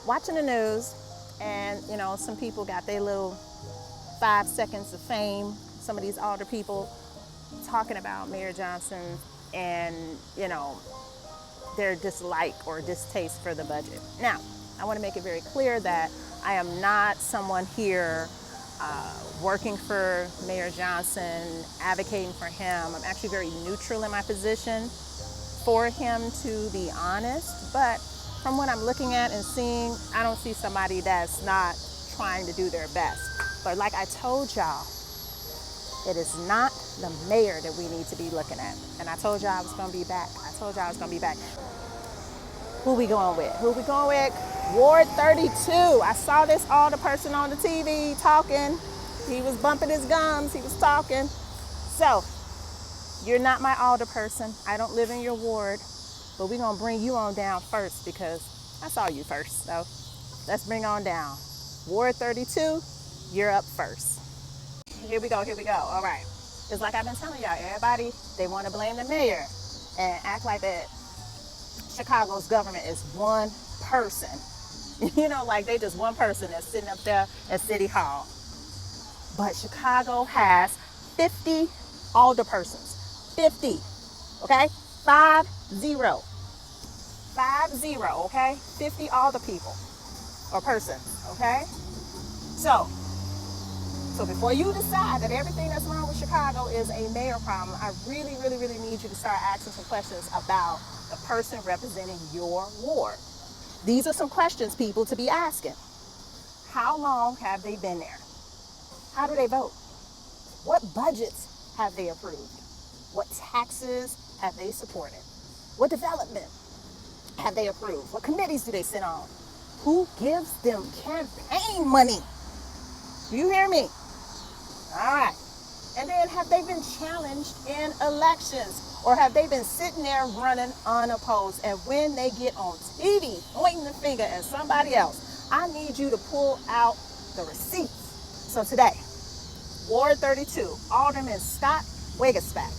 watching the news, and some people got their little 5 seconds of fame. Some of these older people talking about Mayor Johnson and their dislike or distaste for the budget. Now, I want to make it very clear that I am not someone here working for Mayor Johnson, advocating for him. I'm actually very neutral in my position for him, to be honest. But from what I'm looking at and seeing, I don't see somebody that's not trying to do their best. But like I told y'all, it is not the mayor that we need to be looking at. And I told y'all I was gonna be back. Who we going with? Ward 32. I saw this older person on the TV talking. He was bumping his gums, he was talking. So, you're not my alder person. I don't live in your ward, but we're gonna bring you on down first because I saw you first. So, let's bring on down. Ward 32, you're up first. Here we go. All right. It's like I've been telling y'all, everybody, they want to blame the mayor and act like that Chicago's government is one person. Like they just one person that's sitting up there at City Hall. But Chicago has 50 alderpersons. 50, okay? 50, okay? 50 alder people or persons, okay? So before you decide that everything that's wrong with Chicago is a mayor problem, I really, really, really need you to start asking some questions about the person representing your ward. These are some questions, people, to be asking. How long have they been there? How do they vote? What budgets have they approved? What taxes have they supported? What development have they approved? What committees do they sit on? Who gives them campaign money? Do you hear me? All right. And then have they been challenged in elections? Or have they been sitting there running unopposed? And when they get on TV pointing the finger at somebody else, I need you to pull out the receipts. So today, Ward 32, Alderman Scott Waguespack.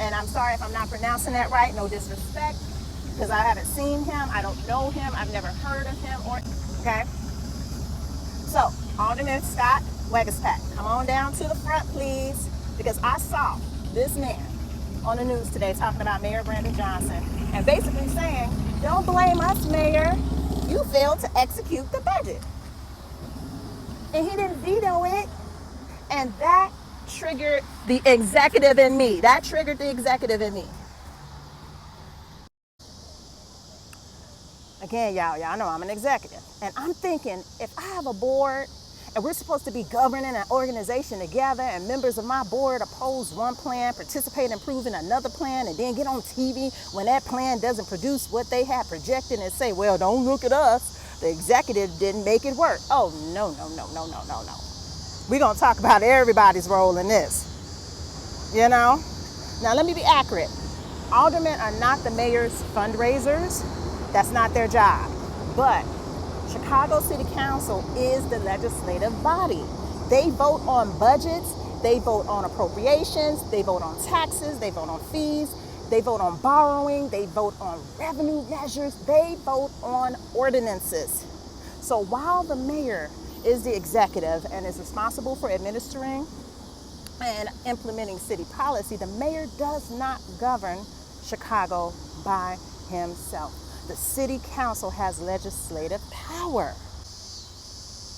And I'm sorry if I'm not pronouncing that right, no disrespect, because I haven't seen him, I don't know him, I've never heard of him, okay? So, Alderman Scott Waguespack, come on down to the front, please, because I saw this man on the news today talking about Mayor Brandon Johnson and basically saying, don't blame us, Mayor, you failed to execute the budget. And he didn't veto it, and that triggered the executive in me. Again, y'all know I'm an executive. And I'm thinking, if I have a board and we're supposed to be governing an organization together and members of my board oppose one plan, participate in approving another plan, and then get on TV when that plan doesn't produce what they had projected and say, well, don't look at us. The executive didn't make it work. Oh, no. We're going to talk about everybody's role in this. Now let me be accurate. Aldermen are not the mayor's fundraisers. That's not their job. But Chicago City Council is the legislative body. They vote on budgets, they vote on appropriations, they vote on taxes, they vote on fees, they vote on borrowing, they vote on revenue measures, they vote on ordinances. So while the mayor is the executive and is responsible for administering and implementing city policy, the mayor does not govern Chicago by himself. The city council has legislative power.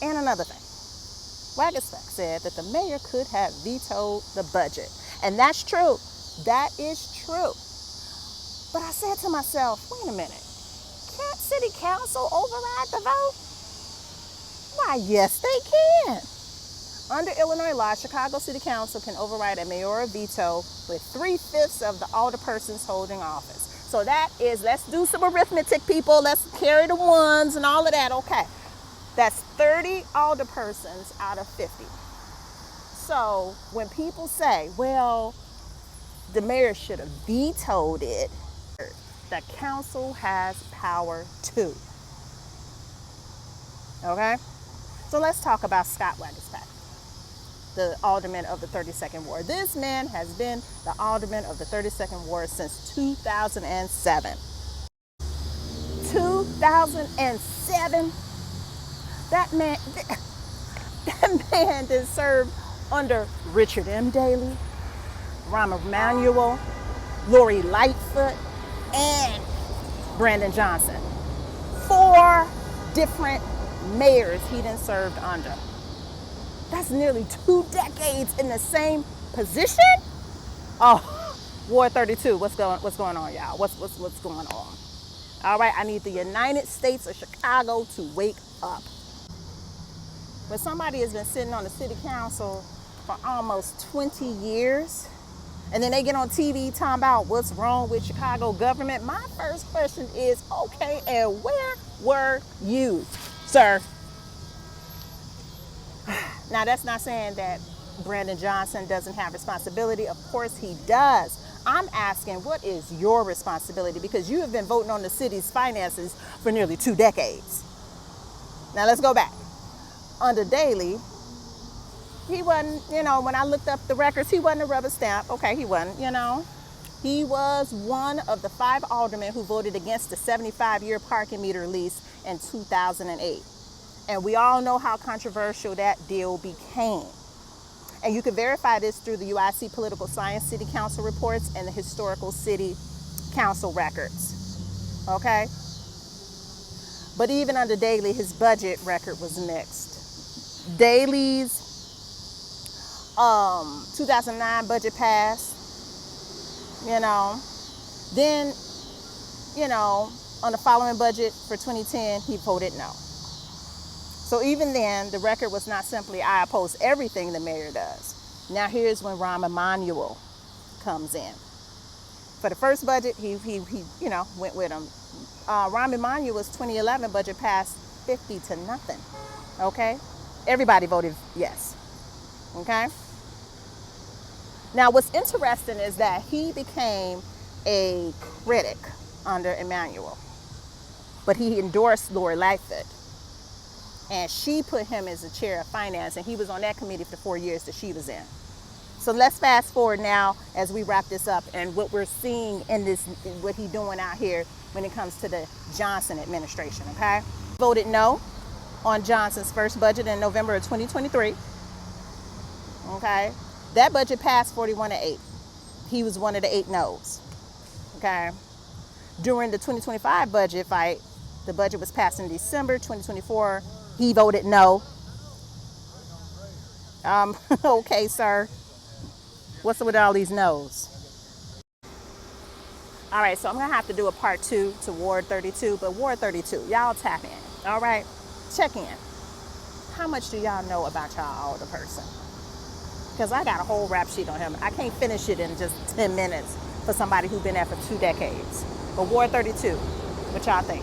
And another thing, Waguespack said that the mayor could have vetoed the budget. And that's true. That is true. But I said to myself, wait a minute, can't city council override the vote? Why, yes, they can. Under Illinois law, Chicago City Council can override a mayoral veto with 3/5 of the alderpersons holding office. So that is, let's do some arithmetic, people. Let's carry the ones and all of that. Okay. That's 30 alderpersons out of 50. So when people say, well, the mayor should have vetoed it, the council has power too. Okay? So let's talk about Scott Waguespack, the alderman of the 32nd Ward. This man has been the alderman of the 32nd Ward since 2007. 2007, that man, that man did serve under Richard M. Daley, Rahm Emanuel, Lori Lightfoot, and Brandon Johnson. 4 different mayors he done served under. That's nearly 2 decades in the same position. Oh, Ward 32, what's going on, y'all? What's going on? All right, I need the United States of Chicago to wake up. When somebody has been sitting on the city council for almost 20 years, and then they get on TV talking about what's wrong with Chicago government, my first question is, okay, and where were you, sir? Now, that's not saying that Brandon Johnson doesn't have responsibility. Of course he does. I'm asking, what is your responsibility? Because you have been voting on the city's finances for nearly 2 decades. Now, let's go back. Under Daley, he wasn't, when I looked up the records, he wasn't a rubber stamp. Okay, he wasn't, He was one of the 5 aldermen who voted against the 75-year parking meter lease in 2008. And we all know how controversial that deal became. And you can verify this through the UIC Political Science City Council reports and the Historical City Council records. Okay? But even under Daley, his budget record was mixed. Daley's 2009 budget passed, Then, on the following budget for 2010, he voted no. So even then, the record was not simply, I oppose everything the mayor does. Now here's when Rahm Emanuel comes in. For the first budget, he went with him. Rahm Emanuel's 2011 budget passed 50-0. Okay? Everybody voted yes. Okay? Now, what's interesting is that he became a critic under Emanuel, but he endorsed Lori Lightfoot, and she put him as the chair of finance, and he was on that committee for the 4 years that she was in. So let's fast forward now as we wrap this up and what we're seeing in this, what he's doing out here when it comes to the Johnson administration, okay? Voted no on Johnson's first budget in November of 2023, okay? That budget passed 41-8. He was one of the 8 no's, okay? During the 2025 budget fight, the budget was passed in December 2024. He voted no. Okay, sir. What's with all these no's? All right, so I'm gonna have to do a part 2 to Ward 32, but Ward 32, y'all tap in, all right? Check in. How much do y'all know about y'all older person? Because I got a whole rap sheet on him. I can't finish it in just 10 minutes for somebody who's been there for 2 decades. But Ward 32, what y'all think?